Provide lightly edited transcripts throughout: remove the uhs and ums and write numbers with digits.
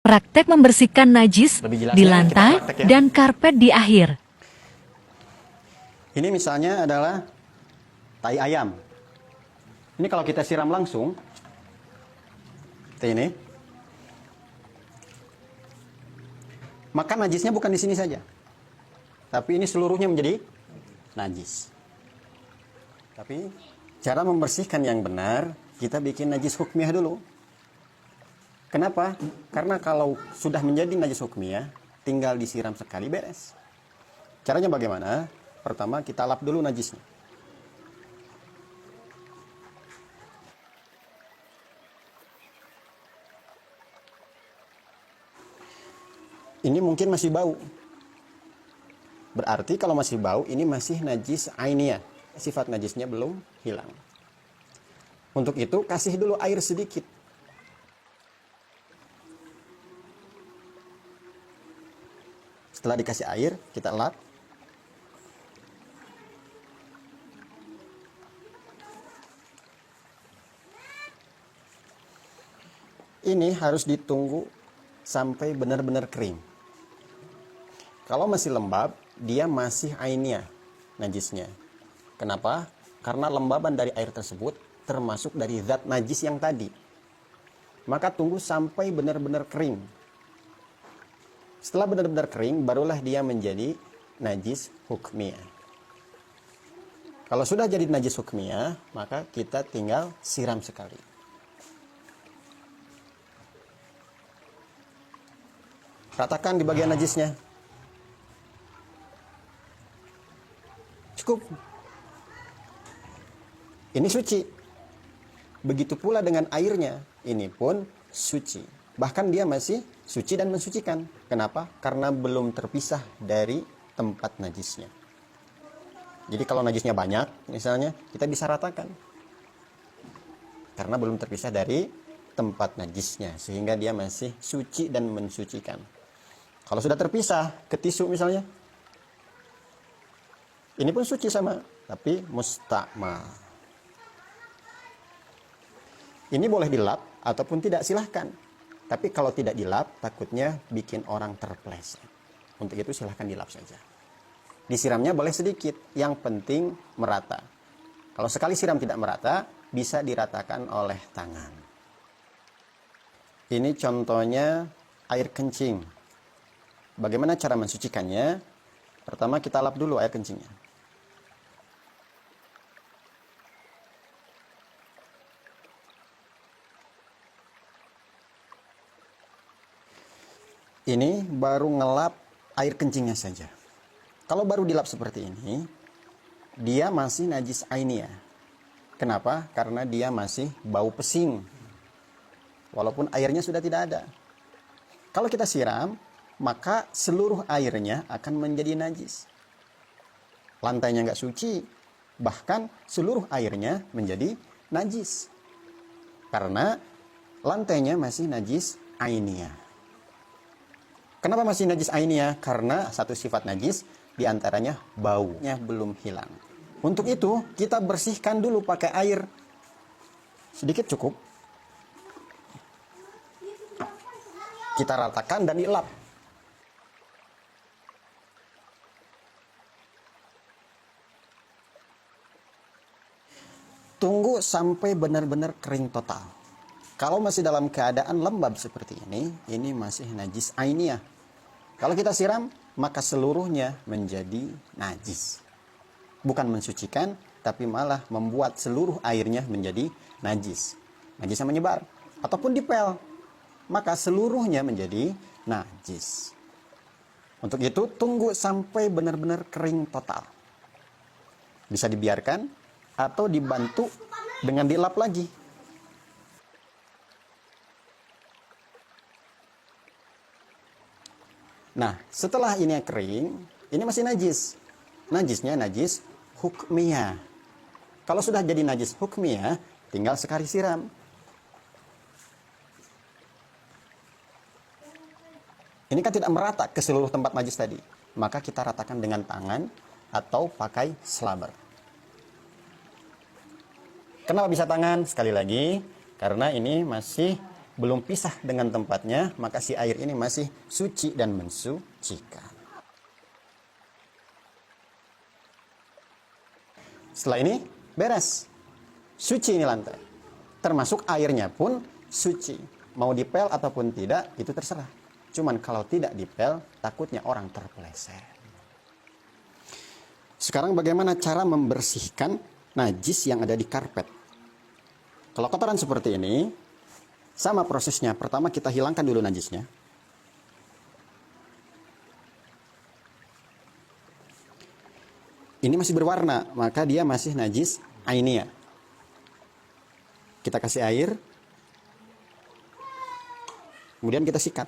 Praktek membersihkan najis Lebih jelasnya di kita lantai praktek ya. dan karpet di akhir. Ini misalnya adalah tai ayam. Ini kalau kita siram langsung, seperti ini, maka najisnya bukan di sini saja, tapi ini seluruhnya menjadi najis. Tapi cara membersihkan yang benar, kita bikin najis hukmiyah dulu. Kenapa? Karena kalau sudah menjadi najis hukmiyah, tinggal disiram sekali beres. Caranya bagaimana? Pertama kita lap dulu najisnya. Ini mungkin masih bau. Berarti kalau masih bau, ini masih najis ainiyah. Sifat najisnya belum hilang. Untuk itu, kasih dulu air sedikit. Setelah dikasih air, kita lap. Ini harus ditunggu sampai benar-benar kering. Kalau masih lembab, dia masih ainiyah najisnya. Kenapa? Karena lembaban dari air tersebut termasuk dari zat najis yang tadi. Maka tunggu sampai benar-benar kering. Setelah benar-benar kering, barulah dia menjadi najis hukmiyah. Kalau sudah jadi najis hukmiyah, maka kita tinggal siram sekali. Ratakan di bagian najisnya. Cukup. Ini suci. Begitu pula dengan airnya. Ini pun suci. Bahkan dia masih suci dan mensucikan. Kenapa? Karena belum terpisah dari tempat najisnya. Jadi kalau najisnya banyak, misalnya, kita bisa ratakan. Karena belum terpisah dari tempat najisnya. Sehingga dia masih suci dan mensucikan. Kalau sudah terpisah, ke tisu misalnya. Ini pun suci sama, tapi mustakmal. Ini boleh dilap ataupun tidak, silahkan. Tapi kalau tidak dilap, takutnya bikin orang terpleset. Untuk itu silahkan dilap saja. Disiramnya boleh sedikit, yang penting merata. Kalau sekali siram tidak merata, bisa diratakan oleh tangan. Ini contohnya air kencing. Bagaimana cara mensucikannya? Pertama kita lap dulu air kencingnya. Ini baru ngelap air kencingnya saja. Kalau baru dilap seperti ini, dia masih najis ainiyah. Kenapa? Karena dia masih bau pesing. Walaupun airnya sudah tidak ada. Kalau kita siram, maka seluruh airnya akan menjadi najis. Lantainya nggak suci, bahkan seluruh airnya menjadi najis. Karena lantainya masih najis ainiyah. Kenapa masih najis ainiyah? Karena satu sifat najis diantaranya baunya belum hilang. Untuk itu kita bersihkan dulu pakai air. Sedikit cukup. Kita ratakan dan dilap. Tunggu sampai benar-benar kering total. Kalau masih dalam keadaan lembab seperti ini masih najis ainiyah. Kalau kita siram, maka seluruhnya menjadi najis. Bukan mensucikan, tapi malah membuat seluruh airnya menjadi najis. Najisnya menyebar. Ataupun dipel, maka seluruhnya menjadi najis. Untuk itu, tunggu sampai benar-benar kering total. Bisa dibiarkan, atau dibantu dengan dilap lagi. Nah, setelah ini kering, ini masih najis. Najisnya najis hukmiyah. Kalau sudah jadi najis hukmiyah, tinggal sekali siram. Ini kan tidak merata ke seluruh tempat najis tadi. Maka kita ratakan dengan tangan atau pakai slaber. Kenapa bisa tangan? Sekali lagi, karena ini masih belum pisah dengan tempatnya, maka si air ini masih suci dan mensucikan. Setelah ini beres, suci ini lantai, termasuk airnya pun suci. Mau dipel ataupun tidak itu terserah. Cuman kalau tidak dipel, takutnya orang terpeleset. Sekarang bagaimana cara membersihkan najis yang ada di karpet? Kalau kotoran seperti ini, sama prosesnya. Pertama kita hilangkan dulu najisnya. Ini masih berwarna, maka dia masih najis ainiyah. Kita kasih air, kemudian kita sikat.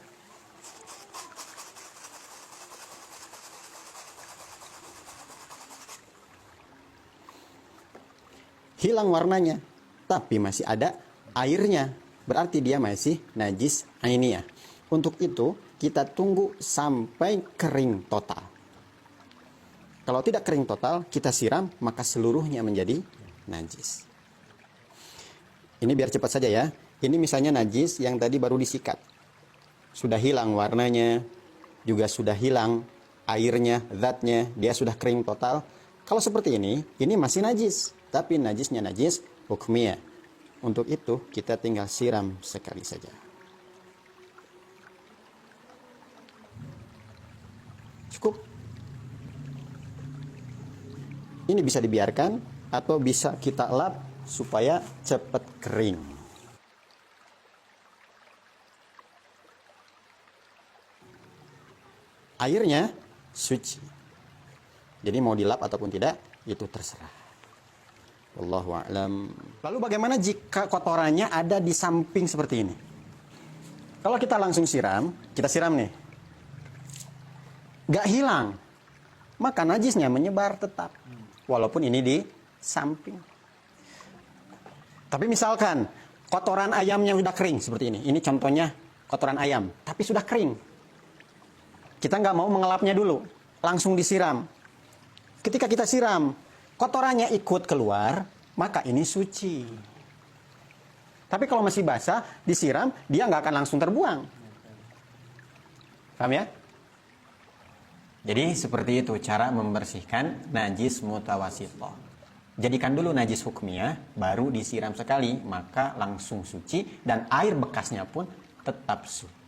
Hilang warnanya, tapi masih ada airnya. Berarti dia masih najis ainiyah. Untuk itu, kita tunggu sampai kering total. Kalau tidak kering total, kita siram, maka seluruhnya menjadi najis. Ini biar cepat saja ya. Ini misalnya najis yang tadi baru disikat. Sudah hilang warnanya, juga sudah hilang airnya, zatnya, dia sudah kering total. Kalau seperti ini masih najis. Tapi najisnya najis hukmiyah. Untuk itu kita tinggal siram sekali saja. Cukup. Ini bisa dibiarkan atau bisa kita lap supaya cepat kering. Airnya suci. Jadi mau dilap ataupun tidak itu terserah. Wallahu a'lam. Lalu bagaimana jika kotorannya ada di samping seperti ini? Kalau kita langsung siram, kita siram nih, gak hilang, maka najisnya menyebar tetap, walaupun ini di samping. Tapi misalkan kotoran ayamnya sudah kering seperti ini contohnya kotoran ayam, tapi sudah kering. Kita nggak mau mengelapnya dulu, langsung disiram. Ketika kita siram, kotorannya ikut keluar, maka ini suci. Tapi kalau masih basah, disiram, dia nggak akan langsung terbuang. Paham ya? Jadi seperti itu cara membersihkan najis mutawasithah. Jadikan dulu najis hukmiyah, baru disiram sekali, maka langsung suci, dan air bekasnya pun tetap suci.